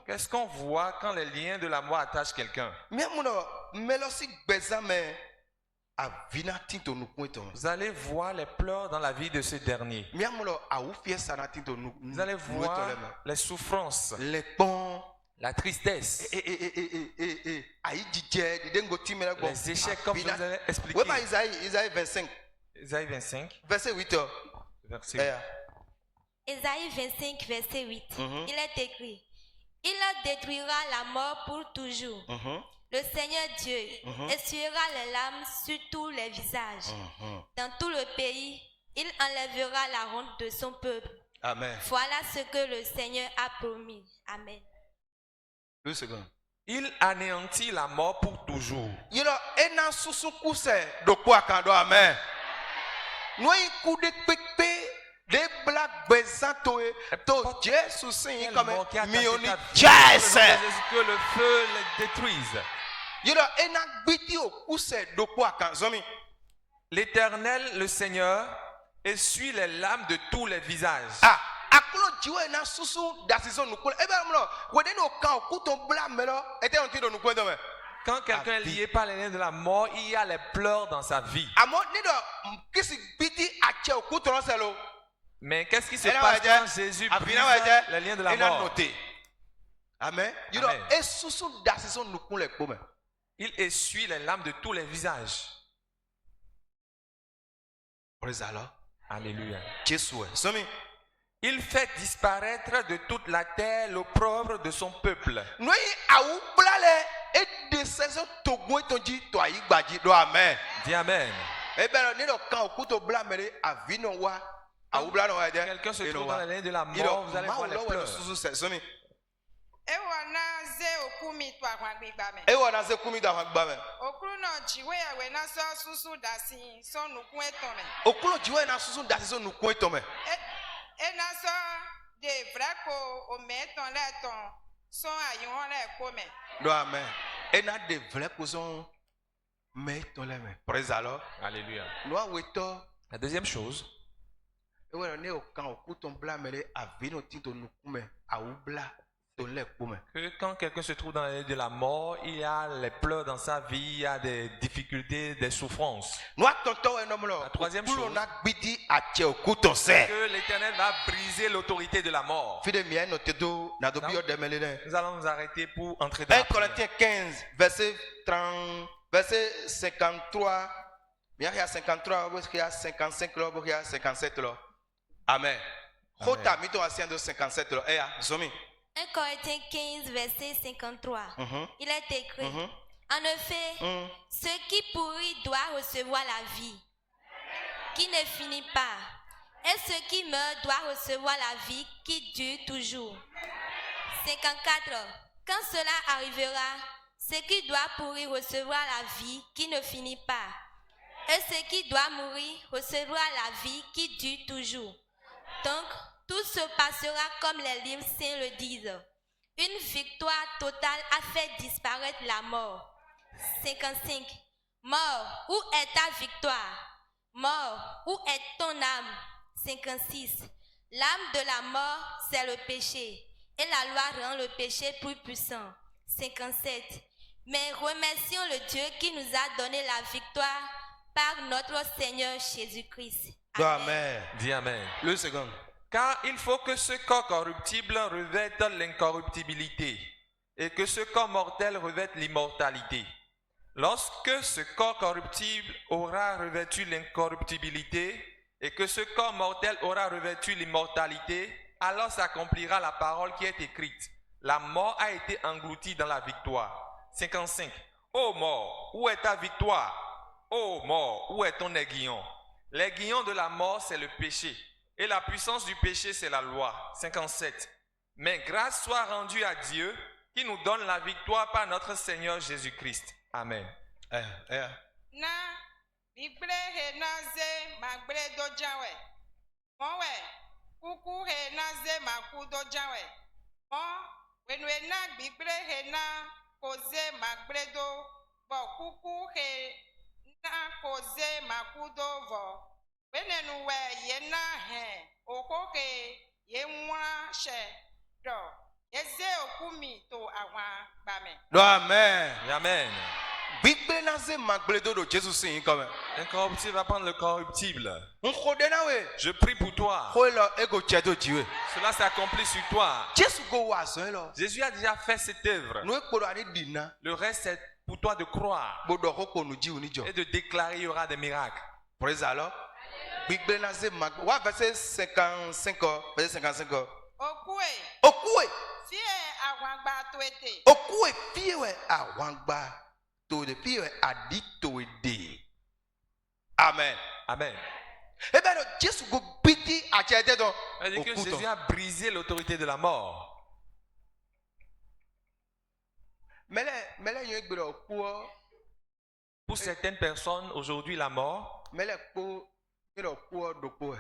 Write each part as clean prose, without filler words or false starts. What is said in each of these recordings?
Qu'est-ce qu'on voit quand les liens de la mort attachent quelqu'un? Vous allez voir les pleurs dans la vie de ce dernier. Vous allez voir les souffrances, la tristesse, les échecs comme je vous avais expliqué. Isaïe 25. Isaïe 25. Verset 8. Verset 8. Isaïe 25, verset 8. Il est écrit: il détruira la mort pour toujours. Le Seigneur Dieu essuiera les larmes sur tous les visages. Dans tout le pays, il enlèvera la honte de son peuple. Amen. Voilà ce que le Seigneur a promis. Amen. 2 secondes. Il anéantit la mort pour toujours. Amen. Des blagues bézantoé, to Jésus Seigneur comme mioni Jésus. Que le feu les détruise. L'Éternel, le Seigneur, essuie les larmes de tous les visages. Quand quelqu'un est lié par les liens de la mort, il y a les pleurs dans sa vie. Mais qu'est-ce qui se passe quand Jésus brise les liens de la mort? Amen. Il essuie les larmes de tous les visages. Alléluia. Il fait disparaître de toute la terre l'opprobre de son peuple. Dis Amen. Quelqu'un se trouve dans les liens de la mort, vous allez voir les pleurs. Alléluia. La deuxième chose, que quand quelqu'un se trouve dans les liens de la mort, il y a les pleurs dans sa vie, il y a des difficultés, des souffrances. La troisième chose, que l'Éternel va briser l'autorité de la mort. Nous allons nous arrêter pour entrer dans 1 Corinthiens 15, verset 53. Il y a 53, il y a 55, il y a 57. Amen. 57. 1 Corinthiens 15, verset 53. Il est écrit: en effet, ce qui pourrit doit recevoir la vie, qui ne finit pas. Et ce qui meurt doit recevoir la vie qui dure toujours. 54. Quand cela arrivera, ce qui doit pourrir recevra la vie qui ne finit pas. Et ce qui doit mourir recevra la vie qui dure toujours. Donc, tout se passera comme les livres saints le disent. Une victoire totale a fait disparaître la mort. 55. Mort, où est ta victoire? Mort, où est ton âme? 56. L'âme de la mort, c'est le péché. Et la loi rend le péché plus puissant. 57. Mais remercions le Dieu qui nous a donné la victoire par notre Seigneur Jésus-Christ. Amen. Dis Amen. Le second. Car il faut que ce corps corruptible revête l'incorruptibilité et que ce corps mortel revête l'immortalité. Lorsque ce corps corruptible aura revêtu l'incorruptibilité et que ce corps mortel aura revêtu l'immortalité, alors s'accomplira la parole qui est écrite. La mort a été engloutie dans la victoire. 55. Ô mort, où est ta victoire? Ô mort, où est ton aiguillon? L'aiguillon de la mort, c'est le péché. Et la puissance du péché, c'est la loi. 57. Mais grâce soit rendue à Dieu qui nous donne la victoire par notre Seigneur Jésus-Christ. Amen. okoke ye mwa she do eze okumi to awan bame. Amen. Amen. Bigbe na ze magbledo do Jésus sin comme. Incorruptible va prendre le corruptible. On khode na we. Je prie pour toi. Ko lo ego chedo jiwe. Cela s'est accompli sur toi. Jésus go wa so lo. Jésus a déjà fait cette œuvre. No ekporo ani dina. Le reste, c'est pour toi de croire Bodo ko ko nu ji oni jo. et de déclarer il y aura des miracles. Praise alors. Bigbe na ze mag wa verset 55 verset 55. Okue Okue. fie awan gba to ete. Okue fiwe awangba to de fiwe adito de. Amen. Amen. Eh bien, Jésus go biti a chete do. C'est-à-dire que Jésus a brisé l'autorité de la mort. Mele yo gbero ku Pour certaines personnes, aujourd'hui, la mort, mele po gbero ku do po.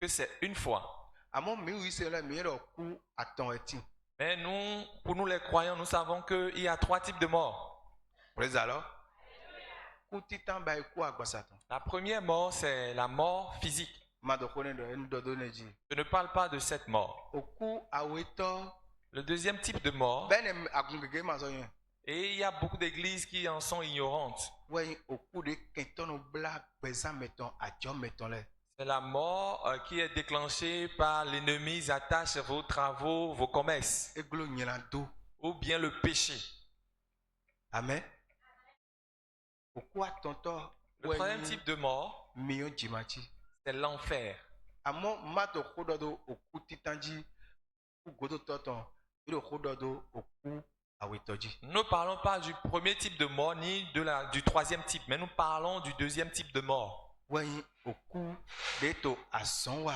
que c'est une fois. Amo mi wi se la mi ro ku aton eti. Mais nous, pour nous les croyants, nous savons qu'il y a 3 types de morts. Praise alors. Ku titan ba ku agbasatan. La première mort, c'est la mort physique. Ma do kone do en do do neji. Je ne parle pas de cette mort. Oku aweto Le deuxième type de mort, ben agungege ma so yen. et il y a beaucoup d'églises qui en sont ignorantes, We oku de kenton bla pesa meton ajo meton le. c'est la mort qui est déclenchée par l'ennemi, ils attachent vos travaux, vos commerces, Eglo nyina do. ou bien le péché. Amen. Oku atonto Le troisième type de mort, miyo jimachi. c'est l'enfer. Amo mato kododo oku titanji ku godo toton iro kododo oku awetoji. Nous ne parlons pas du premier type de mort ni du troisième type, mais nous parlons du deuxième type de mort. Wen oku deto asonwa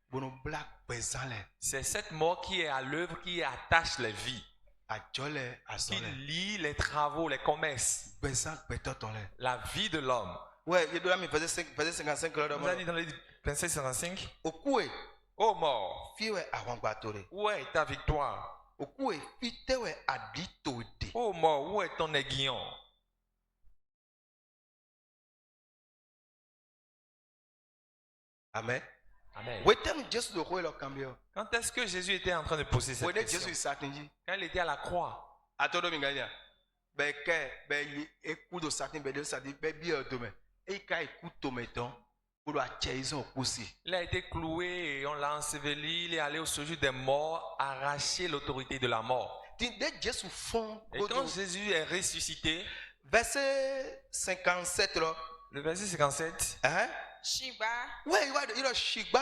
bono black bezale C'est cette mort qui est à l'œuvre, qui attache les vies, ajole qui asole lie les travaux, les commerces, bezan petotole. la vie de l'homme. Ouais, il doit me verset 55 là Vous avez dit dans les versets 55, Okue ô mort, fiwe awangbatore. où est ta victoire? Okue fitewe adito de. Ô mort, où est ton aiguillon? Amen. Amen. Wetem Jésus de quoi le cambio. Quand est-ce que Jésus était en train de poser cette Wede question? Jésus satinji. Quand il était à la croix. Atodo minganya. Beke be eku do satin be de satin be bi odome. E ka eku tometon pour la chaison aussi. Il a été cloué et on l'a enseveli. Il est allé au séjour des morts, arracher l'autorité de la mort. Dès Jésus fond Et quand Jésus est ressuscité, verset 57 là. le verset 57, Hein? Shiba Ouais, il va shigba.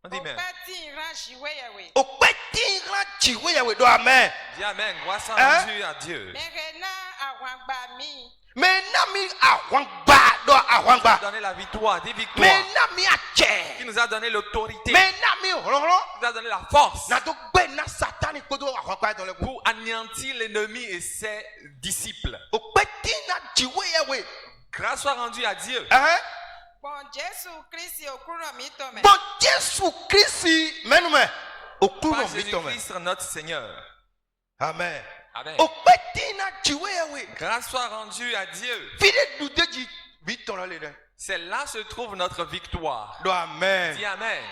on dit même. okati ran shiwe yewe. Okpeti ran chiwe yawe do amen. Dis Amen, grâce Hein? rendue à Dieu. Merena awan gba mi. Mais nami awangba do awangba. Donner la victoire, dis victoire. Mais nami Qui ache. nous a donné l'autorité, Mais nami ronron. qui nous a donné la force Na do gbe na satani kodo awangba dans le coup. pour anéantir l'ennemi et ses disciples. Okpeti na chiwe yawe. Grâce soit rendue à Dieu. Hein? Bon Jesu Christi okuro mi to me. Bon Jésus Christ menume. Okuro Par mitome. Jésus-Christ notre Seigneur. Amen. Amen. Okpeti na chiwe yawe. Grâce soit rendue à Dieu. Fide du deji biton le le. C'est là se trouve notre victoire. Do amen. Dis Amen.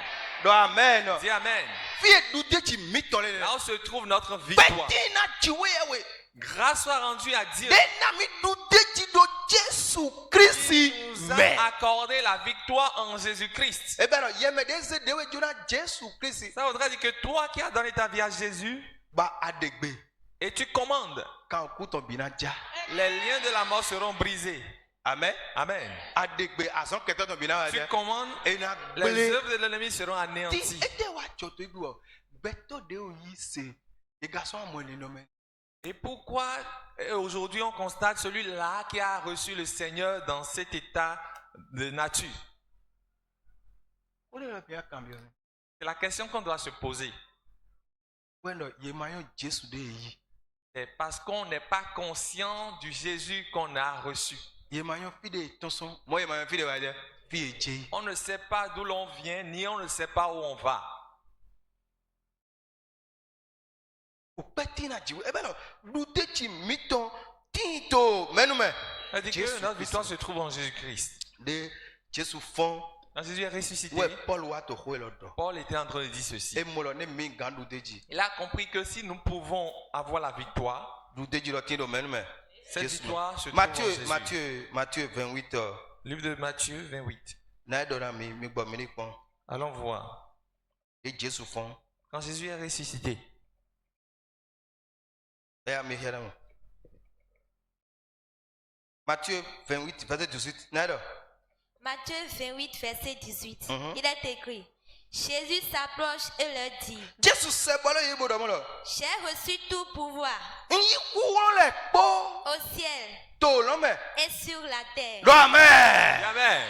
Do amen. Dis Amen. Fide du deji miton le le. Là où se trouve notre victoire. Peti na chiwe yawe. Grâce soit rendue à Dieu. Denami du deji do Jésus Christ Qui nous mais. a accordé la victoire en Jésus-Christ. Eh ben non, yeme deze dewe jona Jésus Christ Ça voudrait dire que toi qui as donné ta vie à Jésus ba adegbe et tu commandes, kan ku ton binaja. les liens de la mort seront brisés. Amen. Amen. Adegbe azon keto ton binaja. Tu commandes, Et na les gbele. œuvres de l'ennemi seront Ti anéanties. ete wa choto ibi wo. Beto de o yi se. E garçon mo le nomme. Et pourquoi aujourd'hui on constate celui-là qui a reçu le Seigneur dans cet état de nature? O le bien cambio. C'est la question qu'on doit se poser. Bueno, ye mayon Jésus de yi. C'est parce qu'on n'est pas conscient du Jésus qu'on a reçu. Ye mayon fide tonson. Moi ye mayon fide wa de. Fi eje. On ne sait pas d'où l'on vient, ni on ne sait pas où on va. O peti na jiwe. Eh ben non, du deji miton tinto menume. C'est-à-dire Jésus que notre Christ. victoire se trouve en Jésus-Christ. De Jésus fond Quand Jésus est ressuscité, Ouais, Paul wa to hoe lo do. Paul était en train de dire ceci. Et molo ne mi gandu deji. Il a compris que si nous pouvons avoir la victoire, Du deji lo tindo men. cette Jésus. victoire se trouve en Jésus. Matthieu 28. Livre de Matthieu 28. Na dora mi gbo mi ni pon. Allons voir. Et Jésus font. Quand Jésus est ressuscité, Et à mi hiera mo. Matthieu 28 verset 18. Na do. Matthieu 28, verset 18. Mhm. Il est écrit, Jésus s'approche et leur dit, Jésus se bolo yebo do mo lo. j'ai reçu tout pouvoir Yi ku won le po. au ciel To lo me. et sur la terre. Do amen. Amen.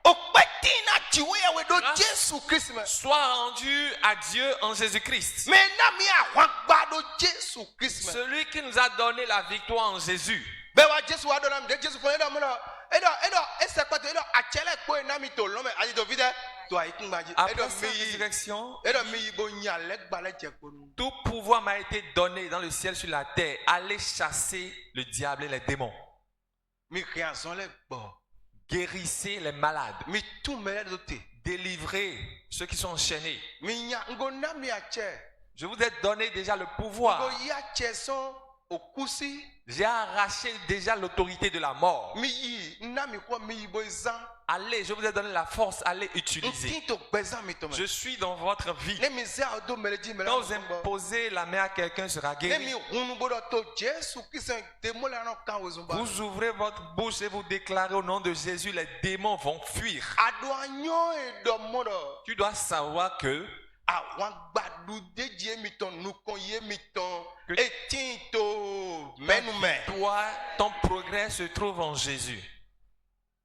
O pe tin na jiwe ya we do Grâce Jésus Christ me. Soit rendu à Dieu en Jésus-Christ. Mais na mi a gba do Jésus Christ me. Celui qui nous a donné la victoire en Jésus. Be wa Jésus wa do na mi de Jésus fo edo mo lo. Edo ese pa to edo achele po na mi to lo me aji do vide to ai kun baji. Après sa résurrection, Edo mi bo nya le gba le je ko nu. tout pouvoir m'a été donné dans le ciel sur la terre. Aller chasser le diable et les démons. Mi création le gbo. Guérissez les malades. Mi tout me le do te. Délivrez ceux qui sont enchaînés. Mi nya ngo na mi ache. Je vous ai donné déjà le Ngo pouvoir. ya che son okusi. J'ai arraché déjà l'autorité de la mort. Mi yi na mi ko mi yi bo izan. Allez, je vous ai donné la force. Allez utiliser. Ntin to gbezan mi to me. Je suis dans votre vie. Ne mi ze a do me le di me la. Quand vous imposez la main à quelqu'un, sera Ne mi guéri. hunu bo do to Jésus Christ de mo la no kan wo zumba. Vous ouvrez votre bouche et vous déclarez au nom de Jésus, les démons vont fuir. Ado anyo e do mo do. Tu dois savoir que Àwọn gbadu deji mi ton nu kon ye mi ton. Que- Etin to menu me. toi, ton progrès se trouve en Jésus.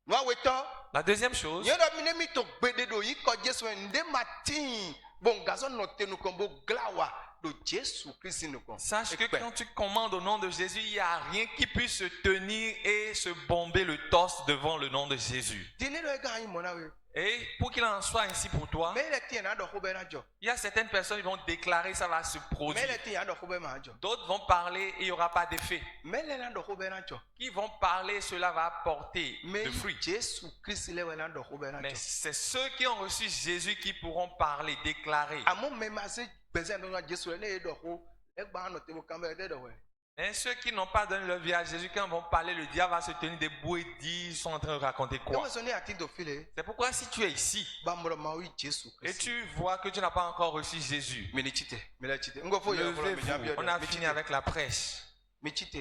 Wa we to. La deuxième chose, Yo do mi ne mi to gbede do yi ko Jésus nde matin. Bon gazo no te nu kon bo glawa do Jésus Christ nu kon. sache que Ekpe. quand tu commandes au nom de Jésus, il n'y a rien qui puisse se tenir et se bomber le torse devant le nom de Jésus. Dine do e ga yin mo na we. Et pour qu'il en soit ainsi pour toi, Me le tin na do ko be na jo. il y a certaines personnes qui vont déclarer ça va se Me produire. le tin na do ko be ma jo. D'autres vont parler et il n'y aura pas d'effet. Me le na do ko be na jo. Qui vont parler, cela va apporter Me de fruits. Jésus Christ le we na do ko be na Mais jo. c'est ceux qui ont reçu Jésus qui pourront parler, déclarer. Amo me ma se besoin do na Jésus le do ko. E gba no te mo kan be de do we. Et ceux qui n'ont pas donné leur vie à Jésus, quand ils vont parler, le diable va se tenir debout et dire, ils sont en train de raconter quoi. Comment sonner à titre de filet? C'est pourquoi si tu es ici Bambolo maui Jésus et Christ. tu vois que tu n'as pas encore reçu Jésus, Menichite, melachite. Ngo fo yo fo levez-vous. On a fini avec la prêche. Mechite.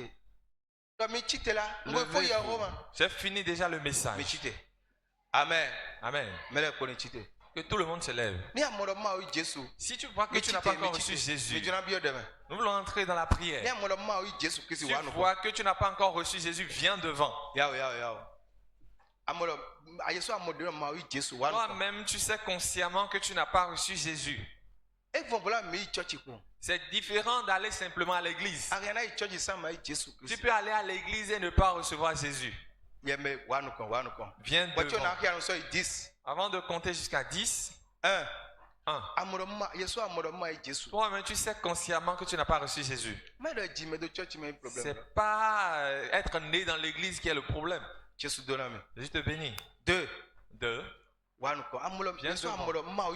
Do mechite là, ngo fo yo Levez-vous. Roma. J'ai fini déjà le message. Mechite. Amen. Amen. Mele ko nechite. Que tout le monde se lève. Ni amoro maui Jésus. Si tu vois que tu n'as pas encore reçu Jésus, Mejuna bio deme. nous voulons entrer dans la Ni prière. amoro maui Jésus Christ Tu wa no. vois que tu n'as pas encore reçu Jésus, viens devant. Yao. Amoro ayeso amodoro maui Jésus wa no. Toi-même, tu sais consciemment que tu n'as pas reçu Jésus. E vont voilà mi church ko. C'est différent d'aller simplement à l'église. Ariana church sa mai Jésus Tu Christ. peux aller à l'église et ne pas recevoir Jésus. Yeme wa no kon. Viens Bocho na devant. ki anu so 10. Avant de compter jusqu'à 10, 1. 1. Amoro ma yeso amoro mai Jésus. Toi-même, tu sais consciemment que tu n'as pas reçu Jésus. Mais le dit, mais de church, mais un problème. C'est pas être né dans l'église qui est le problème. Jésus donne. Jésus te bénit. 2. 2. Viens devant.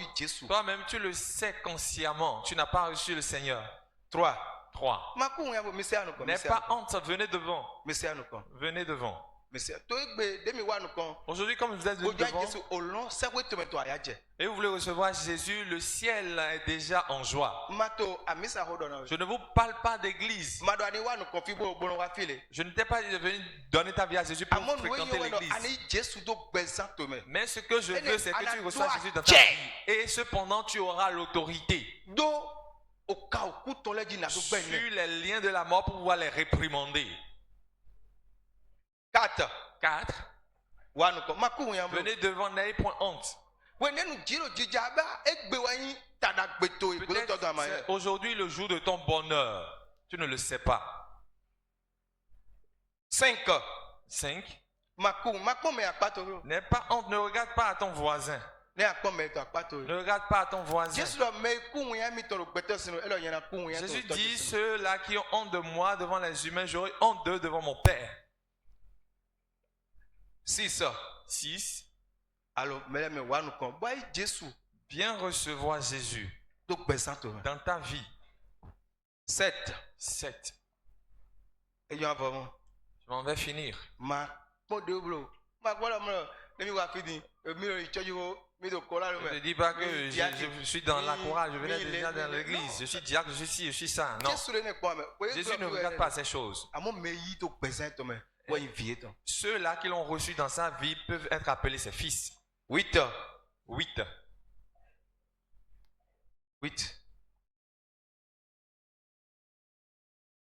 Toi-même, tu le sais consciemment. Tu n'as pas reçu le Seigneur. 3. 3. N'aie pas honte, venez devant. Venez devant. Aujourd'hui, comme vous êtes venu devant et vous voulez recevoir Jésus, le ciel est déjà en joie. Je ne vous parle pas d'église. Je ne t'ai pas venu donner ta vie à Jésus pour fréquenter l'église. Mais ce que je veux, c'est que tu reçois Jésus dans ta vie. Et cependant, tu auras l'autorité sur les liens de la mort pour pouvoir les réprimander. 4. 4. Venez devant, n'ayez point honte. Peut-être c'est aujourd'hui le jour de ton bonheur. Tu ne le sais pas. 5. 5. N'aie pas honte, ne regarde pas à ton voisin. Ne regarde pas à ton voisin. Jésus dit, ceux-là qui ont honte de moi devant les humains, j'aurai honte d'eux devant mon Père. 6. 6. Alors, mais nous compte. Bah, Jésus. Viens recevoir Jésus Donc, dans ta vie. 7. 7. Et je m'en vais finir. Je Ne te dis pas que je suis dans la courage, je venais déjà dans l'église, je suis diacre, je suis ci, je suis ça. Non. Jésus ne regarde pas ces choses. Ceux-là qui l'ont reçu dans sa vie peuvent être appelés ses fils. 8. 8. 8.